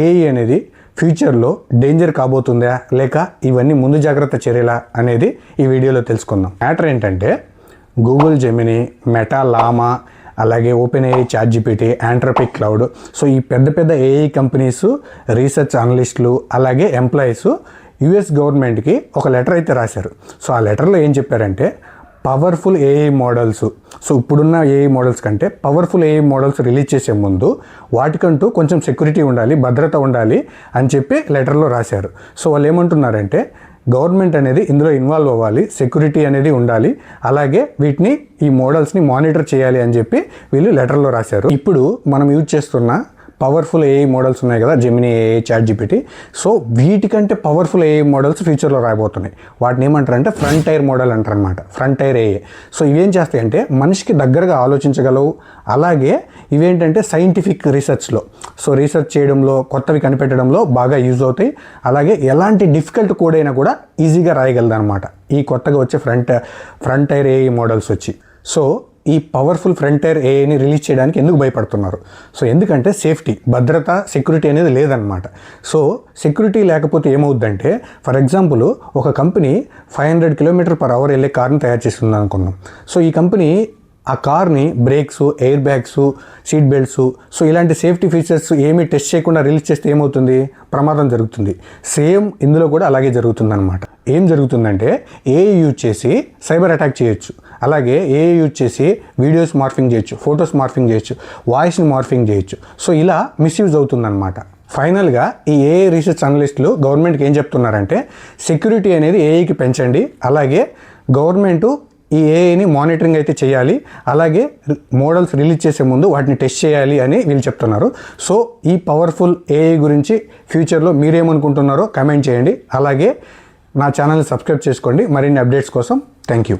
AI అనేది ఫ్యూచర్లో danger కాబోతుందా లేక ఇవన్నీ ముందు జాగ్రత్త చర్యలా అనేది ఈ వీడియోలో తెలుసుకుందాం. మ్యాటర్ ఏంటంటే గూగుల్ జెమినీ, మెటా లామా, అలాగే open AI, chat GPT, Anthropic Claude, so ఈ పెద్ద పెద్ద ఏఐ కంపెనీస్, రీసెర్చ్ అనలిస్టులు, అలాగే ఎంప్లాయీస్ యుఎస్ గవర్నమెంట్కి ఒక లెటర్ అయితే రాశారు. సో ఆ లెటర్లో ఏం చెప్పారంటే పవర్ఫుల్ ఏఐ మోడల్స్, సో ఇప్పుడున్న ఏఐ మోడల్స్ కంటే పవర్ఫుల్ ఏఐ మోడల్స్ రిలీజ్ చేసే ముందు వాటికంటూ కొంచెం సెక్యూరిటీ ఉండాలి, భద్రత ఉండాలి అని చెప్పి లెటర్లో రాశారు. సో వాళ్ళు ఏమంటున్నారంటే గవర్నమెంట్ అనేది ఇందులో ఇన్వాల్వ్ అవ్వాలి, సెక్యూరిటీ అనేది ఉండాలి, అలాగే వీటిని ఈ మోడల్స్ని మానిటర్ చేయాలి అని చెప్పి వీళ్ళు లెటర్లో రాశారు. ఇప్పుడు మనం యూజ్ చేస్తున్న పవర్ఫుల్ ఏఐ మోడల్స్ ఉన్నాయి కదా, Gemini AI, chat GPT, so వీటికంటే పవర్ఫుల్ ఏఐ మోడల్స్ ఫ్యూచర్లో రాబోతున్నాయి. వాటిని ఏమంటారంటే ఫ్రంటైర్ మోడల్ అంటారనమాట, ఫ్రంటైర్ ఏఐ. సో ఇవేం చేస్తాయంటే మనిషికి దగ్గరగా ఆలోచించగలవు, అలాగే ఇవేంటంటే సైంటిఫిక్ రీసెర్చ్లో, సో రీసెర్చ్ చేయడంలో, కొత్తవి కనిపెట్టడంలో బాగా యూజ్ అవుతాయి. అలాగే ఎలాంటి డిఫికల్ట్ కోడ్ అయినా కూడా ఈజీగా రాయగలదు అనమాట ఈ కొత్తగా వచ్చే ఫ్రంటైర్ ఏఐ మోడల్స్ వచ్చి. సో ఈ పవర్ఫుల్ ఫ్రంటైర్ ఏఐని రిలీజ్ చేయడానికి ఎందుకు భయపడుతున్నారు? సో ఎందుకంటే సేఫ్టీ, భద్రత, సెక్యూరిటీ అనేది లేదనమాట. సో సెక్యూరిటీ లేకపోతే ఏమవుద్దంటే, ఫర్ ఎగ్జాంపుల్ ఒక కంపెనీ 500 km/h వెళ్ళే కార్ని తయారు చేస్తుంది అనుకున్నాం. సో ఈ కంపెనీ ఆ కార్ని brakes, air bags, seat belts, so ఇలాంటి సేఫ్టీ ఫీచర్స్ ఏమీ టెస్ట్ చేయకుండా రిలీజ్ చేస్తే ఏమవుతుంది? ప్రమాదం జరుగుతుంది. సేమ్ ఇందులో కూడా అలాగే జరుగుతుందన్నమాట. ఏం జరుగుతుందంటే ఏఐ యూజ్ చేసి సైబర్ అటాక్ చేయొచ్చు, అలాగే ఏఐ యూజ్ చేసి వీడియోస్ మార్ఫింగ్ చేయొచ్చు, ఫొటోస్ మార్ఫింగ్ చేయొచ్చు, వాయిస్ని మార్ఫింగ్ చేయొచ్చు. సో ఇలా మిస్యూజ్ అవుతుందన్నమాట. ఫైనల్గా ఈ ఏఐ రీసెర్చ్ అనలిస్టులు గవర్నమెంట్కి ఏం చెప్తున్నారంటే సెక్యూరిటీ అనేది ఏఐకి పెంచండి, అలాగే గవర్నమెంటు ఈ ఏఐని మానిటరింగ్ అయితే చేయాలి, అలాగే మోడల్స్ రిలీజ్ చేసే ముందు వాటిని టెస్ట్ చేయాలి అని వీళ్ళు చెప్తున్నారు. సో ఈ పవర్ఫుల్ ఏఐ గురించి ఫ్యూచర్లో మీరేమనుకుంటున్నారో కామెంట్ చేయండి, అలాగే నా ఛానల్ని సబ్స్క్రైబ్ చేసుకోండి మరిన్ని అప్డేట్స్ కోసం. Thank you.